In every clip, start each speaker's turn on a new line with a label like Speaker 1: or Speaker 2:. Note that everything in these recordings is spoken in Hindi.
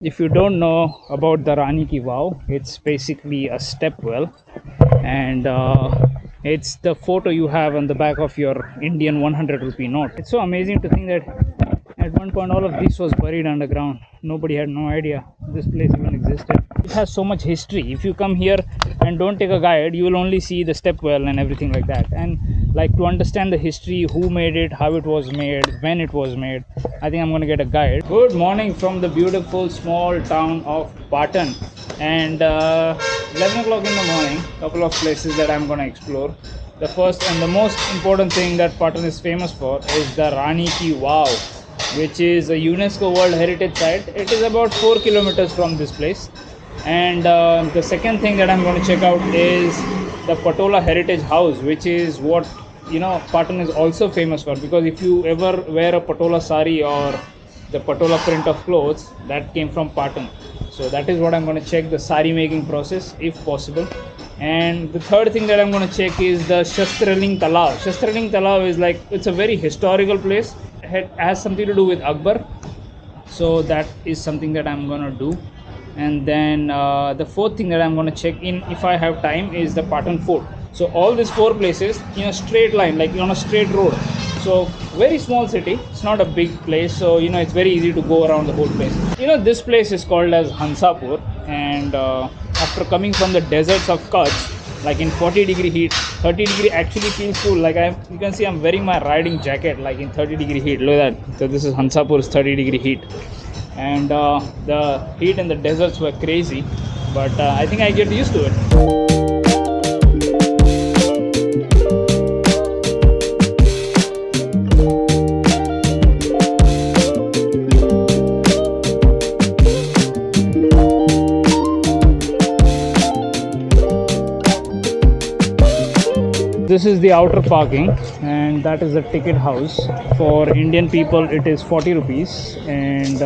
Speaker 1: If you don't know about the Rani Ki Vav, it's basically a step well, and it's the photo you have on the back of your Indian 100 rupee note. It's so amazing to think that at one point all of this was buried underground. Nobody had no idea this place even existed. It has so much history. If you come here and don't take a guide, you will only see the step well and everything like that. And like, to understand the history, who made it, how it was made, when it was made, I think I'm going to get a guide. Good morning from the beautiful small town of Patan, and 11 o'clock in the morning. Couple of places that I'm going to explore. The first and the most important thing that Patan is famous for is the Rani Ki Vav, which is a UNESCO World Heritage Site. It is about 4 kilometers from this place. And the second thing that I'm going to check out is the Patola Heritage House, which is what Patan is also famous for, because if you ever wear a Patola sari or the Patola print of clothes, that came from Patan. So that is what I'm going to check, the sari making process if possible. And the third thing that I'm going to check is the Shastraling Talab. Shastraling Talab is like, it's a very historical place. It has something to do with Akbar. So that is something that I'm going to do. And then the fourth thing that I'm going to check in, if I have time, is the Patan Fort. So all these 4 places in a straight line, like on a straight road. So very small city, it's not a big place, so it's very easy to go around the whole place. This place is called as Hansapur, and after coming from the deserts of Kutch, like in 40-degree heat, 30-degree actually feels cool. Like you can see I'm wearing my riding jacket like in 30-degree heat. Look at that. So this is Hansapur's 30-degree heat, and the heat in the deserts were crazy, but I think I get used to it. This is the outer parking, and that is the ticket house. For Indian people it is 40 rupees, and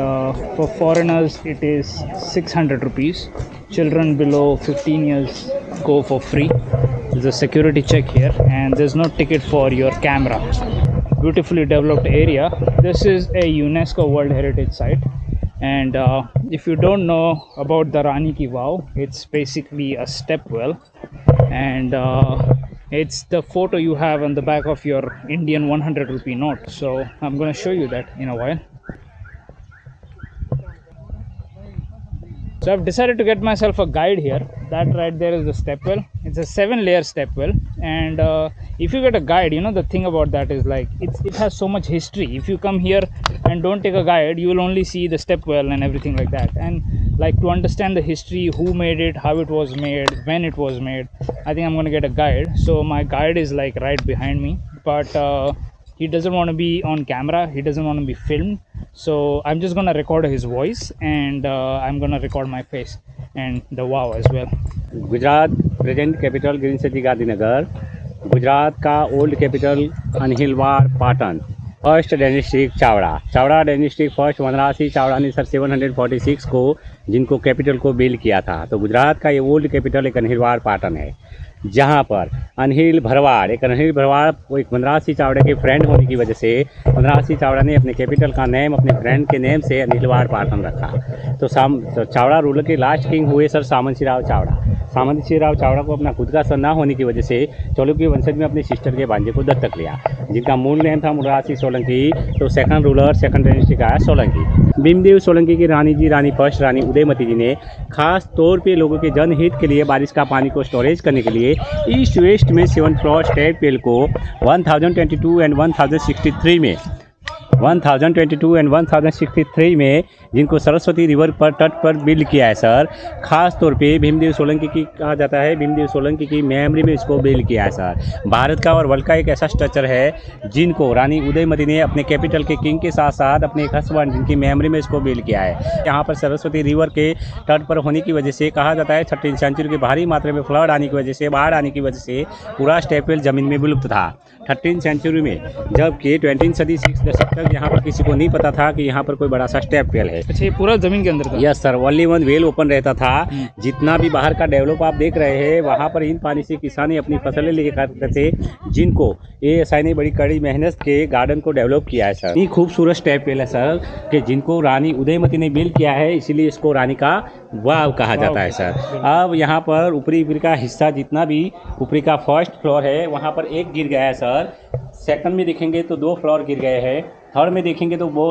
Speaker 1: for foreigners it is 600 rupees. Children below 15 years go for free. There's a security check here, and there's no ticket for your camera. Beautifully developed area. This is a UNESCO World Heritage Site, and if you don't know about the Rani Ki Vav, it's basically a step well, and it's the photo you have on the back of your Indian 100 rupee note. So I'm going to show you that in a while. So I've decided to get myself a guide here. That right there is the stepwell. It's a 7-layer stepwell, and if you get a guide, the thing about that is like, it has so much history. If you come here and don't take a guide, you will only see the stepwell and everything like that. And like, to understand the history, who made it, how it was made, when it was made, I think I'm going to get a guide. So my guide is like right behind me, but he doesn't want to be on camera, he doesn't want to be filmed. So I'm just going to record his voice, and I'm going to record my face and the wow as well.
Speaker 2: Gujarat present capital green city Gandhinagar, Gujarat का old capital Anhilwad Patan, first dynastic Chavda dynastic first Vanraj Chavda ने सर 746 को जिनको कैपिटल को बिल्ड किया था। तो गुजरात का ये ओल्ड कैपिटल एक अनहिलवाड़ पाटन है, जहाँ पर अनहिल भरवाड़ वो एक वनरासी चावड़ा के फ्रेंड होने की वजह से वनरासी चावड़ा ने अपने कैपिटल का नेम अपने फ्रेंड के नेम से अनहिलवाड़ पाटन रखा। तो चावड़ा रूलर के लास्ट किंग हुए सर सामंत राव चावड़ा को अपना खुद का सन ना होने की वजह से चालुक्य वंशज में अपनी सिस्टर के भांजे को दत्तक लिया, जिनका मूल नेम था मुरासी सोलंकी। तो सेकंड रूलर सेकंड डायनेस्टी का है सोलंकी। भीमदेव सोलंकी की रानी फर्स्ट रानी उदयमती जी ने खास तौर पे लोगों के जनहित के लिए बारिश का पानी को स्टोरेज करने के लिए ईस्ट वेस्ट में 7 फ्लोर स्टेप वेल को 1022 एंड 1063 में जिनको सरस्वती रिवर पर तट पर बिल्ड किया है सर। खास तौर पे भीमदेव सोलंकी की कहा जाता है, भीमदेव सोलंकी की मेमोरी में इसको बिल्ड किया है सर। भारत का और वर्ल्ड का एक ऐसा स्ट्रक्चर है जिनको रानी उदयमती ने अपने कैपिटल के किंग के साथ साथ अपने एक हस्बैंड जिनकी मेमोरी में इसको बिल्ड किया है। यहाँ पर सरस्वती रिवर के तट पर होने की वजह से कहा जाता है 13वीं सेंचुरी के भारी मात्रा में फ्लड आने की वजह से, बाढ़ आने की वजह से पूरा स्टेपवेल ज़मीन में विलुप्त था 13वीं सेंचुरी में, जबकि 20वीं सदी 6 दशक तक यहाँ पर किसी को नहीं पता था कि यहाँ पर कोई बड़ा सा स्टेपवेल है।
Speaker 1: अच्छा, ये पूरा जमीन के अंदर था?
Speaker 2: Yes sir, only one well open रहता था। जितना भी बाहर का डेवलप आप देख रहे हैं, वहाँ पर इन पानी से किसाने अपनी फसलें लेकर करते थे, जिनको ये एसआई ने बड़ी कड़ी मेहनत के गार्डन को डेवलप किया है सर। ये खूबसूरत स्टेप वेल है सर, कि जिनको रानी उदयमती ने बिल्ड किया है, इसीलिए इसको रानी का वाव कहा जाता है सर। अब यहाँ पर ऊपरी का हिस्सा जितना भी ऊपरी का फर्स्ट फ्लोर है, वहाँ पर एक गिर गया है सर। सेकंड में देखेंगे तो 2 फ्लोर गिर गए हैं। थर्ड में देखेंगे तो वो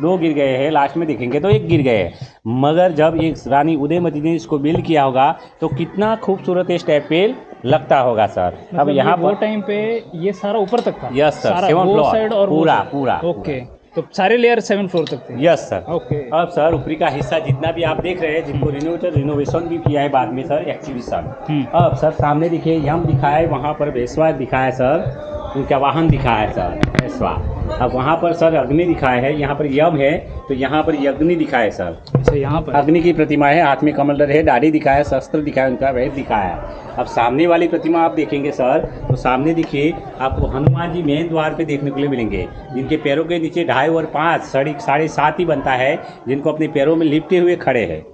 Speaker 2: 2 गिर गए हैं। लास्ट में देखेंगे तो 1 गिर गए हैं। मगर जब एक रानी उदयमती ने इसको बिल्ड किया होगा तो कितना खूबसूरत स्टेप वेल लगता होगा सर।
Speaker 1: मतलब
Speaker 2: अब यहाँ
Speaker 1: वो
Speaker 2: पर
Speaker 1: टाइम पे ये सारा ऊपर तक था?
Speaker 2: यस सर,
Speaker 1: सारा
Speaker 2: 7
Speaker 1: वो
Speaker 2: फ्लोर
Speaker 1: साइड और
Speaker 2: पूरा
Speaker 1: वो साइड?
Speaker 2: पूरा।
Speaker 1: ओके, तो सारे लेयर 7 फ्लोर तक थे?
Speaker 2: Yes sir.
Speaker 1: ओके।
Speaker 2: अब सर ऊपरी का हिस्सा जितना भी आप देख रहे हैं, जिनको रिनोवेशन भी किया है बाद में सर, एक्सीबिशन। अब सर सामने दिखे यम दिखा है, वहाँ पर बेसवा दिखा है सर, उनका वाहन दिखा है सर, बेसवा। अब वहाँ पर सर अग्नि दिखाया है, यहाँ पर यम है तो यहाँ पर अग्नि दिखा है सर।
Speaker 1: अच्छा, यहाँ पर
Speaker 2: अग्नि की प्रतिमा है, हाथ में कमंडल है, दाढ़ी दिखाया, शस्त्र दिखाया, उनका वेद दिखाया है। अब सामने वाली प्रतिमा आप देखेंगे सर, तो सामने देखिए आपको हनुमान जी मेन द्वार पे देखने के लिए मिलेंगे, जिनके पैरों के नीचे 2.5 और 5 7.5 ही बनता है, जिनको अपने पैरों में लिपटे हुए खड़े हैं।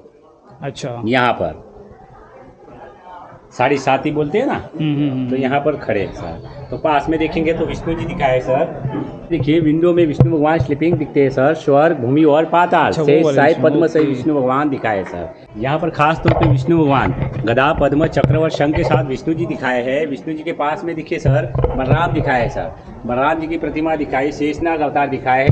Speaker 1: अच्छा,
Speaker 2: यहाँ पर 7.5 ही बोलते हैं ना, तो यहाँ पर खड़े हैं सर। तो पास में देखेंगे तो विष्णु जी दिखाए सर। देखिए विंडो में विष्णु भगवान स्लीपिंग दिखते हैं सर, स्वर्ग भूमि और पाताल
Speaker 1: अच्छा,
Speaker 2: से
Speaker 1: वो वाले
Speaker 2: साई
Speaker 1: विष्णु,
Speaker 2: पद्म से
Speaker 1: ओके।
Speaker 2: विष्णु भगवान दिखाए सर। यहाँ पर खास तौर पे विष्णु भगवान गदा पद्म चक्र और शंख के साथ विष्णु जी दिखाए हैं। विष्णु जी के पास में दिखे सर बलराम दिखाए सर, बलराम जी की प्रतिमा दिखाई, शेषनाग अवतार दिखाए,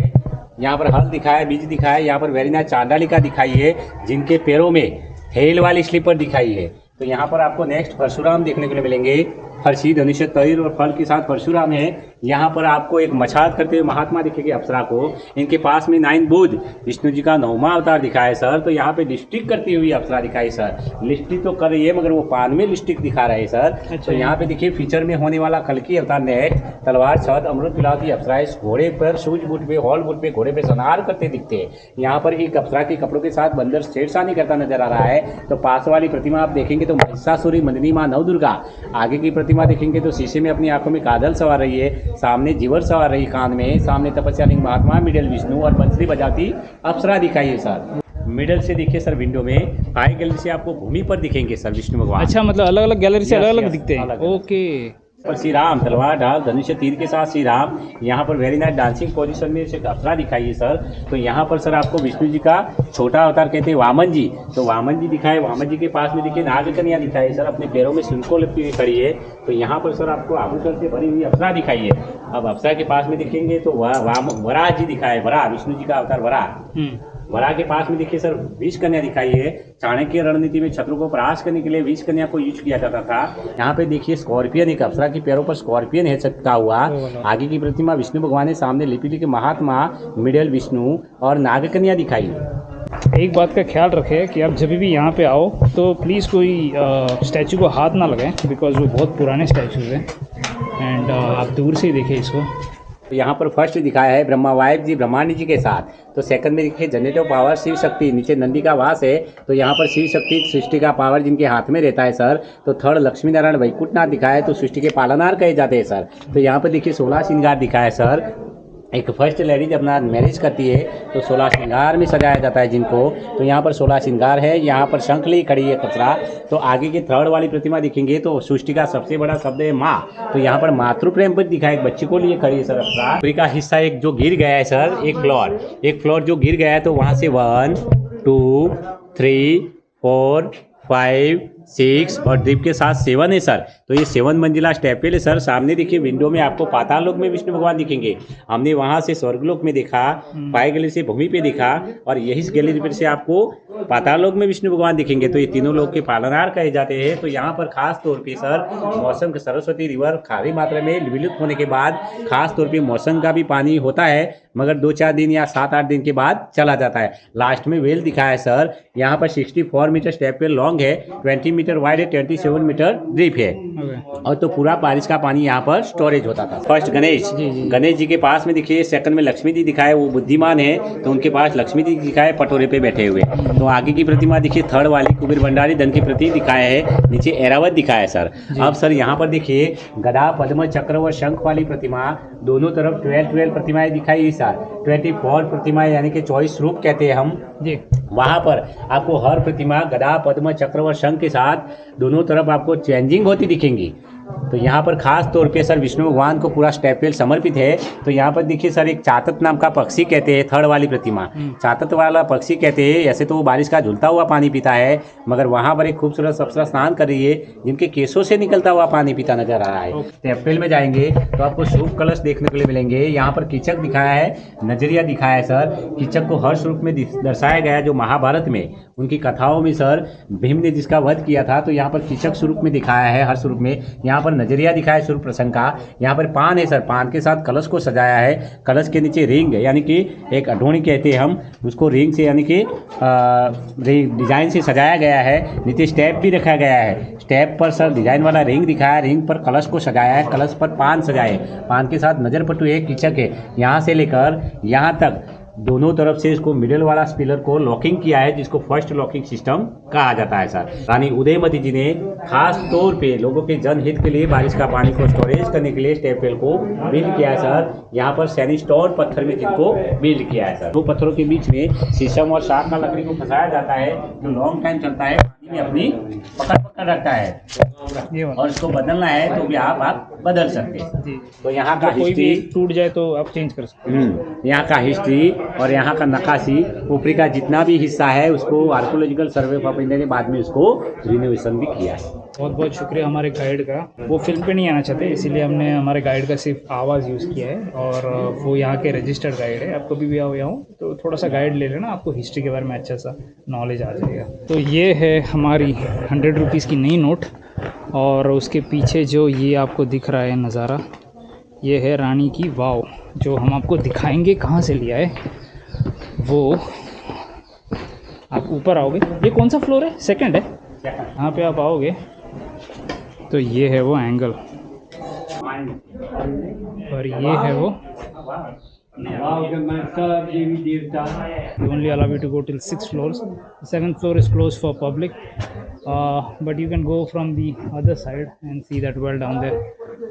Speaker 2: यहाँ पर हल दिखाया, बीज दिखाया, यहाँ पर वेरीनाथ चांडालिका दिखाई है, जिनके पैरों में हेल वाली स्लीपर दिखाई है। तो यहाँ पर आपको नेक्स्ट परशुराम देखने को मिलेंगे, हर्षी धनुष तीर और फल के साथ परशुराम है। यहाँ पर आपको एक मछाद करते हुए महात्मा दिखेगी अप्सरा को, इनके पास में 9 बुध विष्णु जी का 9वां अवतार दिखाया सर। तो यहाँ पे लिपस्टिक करती हुई अप्सरा दिखाई सर, लिपस्टिक तो कर रही है मगर वो पान में लिपस्टिक दिखा रहे हैं सर।
Speaker 1: अच्छा,
Speaker 2: तो यहाँ पे देखिए फीचर में होने वाला कल्कि अवतार नेट तलवार छत अमृत पिलाती अप्सरा इस घोड़े पर सूझ बूट पे हॉल बूट पे घोड़े पे सनार करते दिखते हैं। यहाँ पर एक अप्सरा के कपड़ों के साथ बंदर छेड़छानी करता नजर आ रहा है। तो पास वाली प्रतिमा आप देखेंगे तो महिषासुरी मंदिनी माँ नवदुर्गा, आगे की प्रतिमा देखेंगे तो शीशे में अपनी आंखों में काजल सवार रही है, सामने जीवर सवार रही कान में, सामने तपस्या लिंग महात्मा, मिडल विष्णु और बंसरी बजाती अप्सरा दिखाई है सर। मिडल से देखिए सर विंडो में, हाई गैलरी से आपको भूमि पर दिखेंगे सर विष्णु भगवान।
Speaker 1: अच्छा, मतलब अलग अलग गैलरी से
Speaker 2: Yes,
Speaker 1: अलग अलग
Speaker 2: yes,
Speaker 1: दिखते हैं?
Speaker 2: अलग-अलग।
Speaker 1: ओके।
Speaker 2: पर श्री राम तलवार ढाल धनुष तीर के साथ श्री राम, यहाँ पर वेरी नाइट डांसिंग पोजीशन में से अप्सरा दिखाई है सर। तो यहाँ पर सर आपको विष्णु जी का छोटा अवतार कहते हैं वामन जी, तो वामन जी दिखाए, वामन जी के पास में देखिए नाग कन्या दिखाई है सर, अपने पैरों में सिंको लिपटी हुई खड़ी है। तो यहाँ पर सर आपको आभूषण से भरी हुई अप्सरा दिखाई है। अब अप्सरा के पास में देखेंगे तो वराह जी दिखाए, वराह विष्णु जी का अवतार वराह। वराह के पास में देखिए सर विष कन्या दिखाई है। चाणक्य रणनीति में शत्रु को परास्त करने के लिए विष कन्या को यूज किया जाता था। यहाँ पे देखिए स्कॉर्पियन, एक अप्सरा के पैरों पर स्कॉर्पियन है चिपका हुआ। आगे की प्रतिमा विष्णु भगवान है, सामने लिपि के महात्मा, मिडिल विष्णु और नाग कन्या दिखाई है।
Speaker 1: एक बात का ख्याल रखें कि आप जब भी यहाँ पे आओ तो प्लीज़ कोई स्टैचू को हाथ ना लगाएं, बिकॉज वो बहुत पुराने स्टैचूज हैं एंड आप दूर से ही देखें इसको।
Speaker 2: तो यहाँ पर फर्स्ट दिखाया है ब्रह्मा वाहिब जी ब्रह्मांड जी के साथ। तो सेकंड में देखिए जनरेटिव पावर शिव शक्ति, नीचे नंदी का वास है, तो यहाँ पर शिव शक्ति सृष्टि का पावर जिनके हाथ में रहता है सर। तो थर्ड लक्ष्मी नारायण वैकुंठनाथ दिखाया है, तो सृष्टि के पालनहार कहे जाते हैं सर। तो यहाँ पर देखिए 16 श्रृंगार दिखाया है सर। एक फर्स्ट लेडीज अपना मैरिज करती है तो 16 श्रृंगार में सजाया जाता है जिनको, तो यहाँ पर 16 श्रृंगार है। यहाँ पर शंख ली खड़ी है अप्सरा। तो आगे की थर्ड वाली प्रतिमा दिखेंगे तो सृष्टि का सबसे बड़ा शब्द है माँ, तो यहाँ पर मातृ प्रेम पर दिखाया, एक बच्चे को लिए खड़ी है सर अप्सरा। ऊपरी का हिस्सा एक जो गिर गया है सर, एक फ्लोर जो गिर गया है, तो वहाँ से 1 2 3 4 5 6 और द्वीप के साथ 7 है सर। तो ये 7 मंजिला स्टेपवेल है सर। सामने देखिए विंडो में आपको पाताल लोक में विष्णु भगवान दिखेंगे। हमने वहाँ से स्वर्गलोक में देखा, पाए गैलरी से भूमि पे देखा, और यही गैलरी पर से आपको पाताल लोक में विष्णु भगवान दिखेंगे। तो ये तीनों लोक के पालनहार कहे जाते हैं। तो यहाँ पर खास तौर पे सर मौसम के सरस्वती रिवर खारी मात्रा में विलुप्त होने के बाद खास तौर पे मौसम का भी पानी होता है, मगर 2-4 दिन या 7-8 दिन के बाद चला जाता है। लास्ट में वेल दिखा है सर। यहाँ पर 64 मीटर स्टेपवेल लॉन्ग है, 20 मीटर वाइड है, 27 मीटर डीप है। और तो पूरा बारिश का पानी यहाँ पर स्टोरेज होता था। फर्स्ट गणेश जी के पास में देखिए, सेकंड में लक्ष्मी जी दिखाए, वो बुद्धिमान है तो उनके पास लक्ष्मी जी दिखाए पटोरे पे बैठे हुए। तो आगे की प्रतिमा देखिए थर्ड वाली कुबेर भंडारी धन की प्रतीक दिखाया है, नीचे ऐरावत दिखाया है सर। अब सर यहाँ पर देखिए गदा पद्म चक्र व शंख वाली प्रतिमा दोनों तरफ 12 प्रतिमाएं दिखाई सर। 24 प्रतिमाएं यानी कि 24 रूप कहते हैं हम
Speaker 1: जी।
Speaker 2: वहाँ पर आपको हर प्रतिमा गदा पद्म चक्र व शंख के साथ दोनों तरफ आपको चेंजिंग होती दिखेंगी। तो यहाँ पर खास तौर पे सर विष्णु भगवान को पूरा स्टेपवेल समर्पित है। तो यहाँ पर देखिए सर एक चातक नाम का पक्षी कहते हैं, थर्ड वाली प्रतिमा चातक वाला पक्षी कहते हैं। ऐसे तो वो बारिश का झुलता हुआ पानी पीता है, मगर वहाँ पर एक खूबसूरत अप्सरा स्नान कर रही है जिनके केसों से निकलता हुआ पानी पीता नजर आ रहा है। स्टेपवेल में जाएंगे तो आपको शुभ कलश देखने के लिए मिलेंगे। यहाँ पर कीचक दिखाया है, नजरिया दिखाया है सर। कीचक को हर स्वरूप में दर्शाया गया है, जो महाभारत में उनकी कथाओं में सर भीम ने जिसका वध किया था, तो यहाँ पर कीचक स्वरूप में दिखाया है हर स्वरूप में। यहाँ पर नजरिया दिखाया है स्वरूप प्रसंग का। यहाँ पर पान है सर, पान के साथ कलश को सजाया है। कलश के नीचे रिंग यानी कि एक अढोणी कहते हैं हम उसको, रिंग से यानी कि डिजाइन से सजाया गया है। नीचे स्टेप भी रखा गया है, स्टेप पर सर डिजाइन वाला रिंग दिखाया है, रिंग पर कलश को सजाया है, कलश पर पान सजाए, पान के साथ नजर पट्टू है, कीचक है। यहाँ से लेकर यहाँ तक दोनों तरफ से इसको मिडिल वाला स्पिलर को लॉकिंग किया है, जिसको फर्स्ट लॉकिंग सिस्टम कहा जाता है सर। रानी उदयमती जी ने खास तौर पे लोगों के जनहित के लिए बारिश का पानी को स्टोरेज करने के लिए स्टेपवेल को बिल्ड किया है सर। यहाँ पर सैंडस्टोन पत्थर में जिनको बिल्ड किया है सर। दो पत्थरों के बीच में शीशम और शाख का लकड़ी को फंसाया जाता है, जो लॉन्ग टाइम चलता है, पानी में अपनी पकड़ रखता है, और इसको बदलना है तो भी आप बदल सकते हैं। तो यहाँ का हिस्ट्री
Speaker 1: टूट जाए तो आप चेंज कर सकते हैं।
Speaker 2: यहाँ का हिस्ट्री और यहाँ का नक्काशी, ऊपरी का जितना भी हिस्सा है उसको आर्कोलॉजिकल सर्वे ऑफ इंडिया ने बाद में उसको रिनोवेशन भी किया है।
Speaker 1: बहुत बहुत शुक्रिया हमारे गाइड का। वो फिल्म पे नहीं आना चाहते, इसीलिए हमने हमारे गाइड का सिर्फ आवाज़ यूज़ किया है, और वो यहाँ के रजिस्टर्ड गाइड है। आप कभी भी आओ यहाँ तो थोड़ा सा गाइड ले लेना, आपको हिस्ट्री के बारे में अच्छा सा नॉलेज आ जाएगा। तो ये है हमारी 100 रुपीज़ की नई नोट, और उसके पीछे जो ये आपको दिख रहा है नज़ारा, ये है रानी की वाव, जो हम आपको दिखाएंगे कहाँ से लिया है। वो आप ऊपर आओगे, ये कौन सा फ्लोर है? सेकंड है। यहाँ पे आप आओगे तो ये है वो एंगल, और ये है वो You only allow you to go till 6 floors. The 7th floor is closed for public, but you can go from the other side and see that well down there,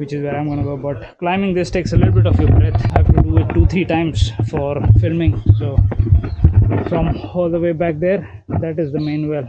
Speaker 1: which is where I'm gonna go. But climbing this takes a little bit of your breath. I have to do it 2-3 times for filming. So from all the way back there, that is the main well.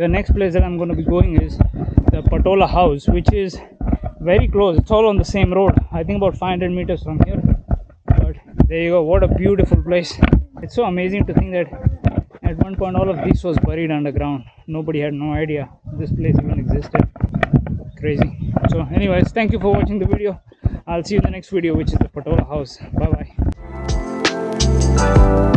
Speaker 1: The next place that I'm going to be going is the Patola House, which is very close. It's all on the same road. I think about 500 meters from here. But there you go. What a beautiful place. It's so amazing to think that at one point all of this was buried underground. Nobody had no idea this place even existed. Crazy. So anyways, thank you for watching the video. I'll see you in the next video, which is the Patola house. Bye bye.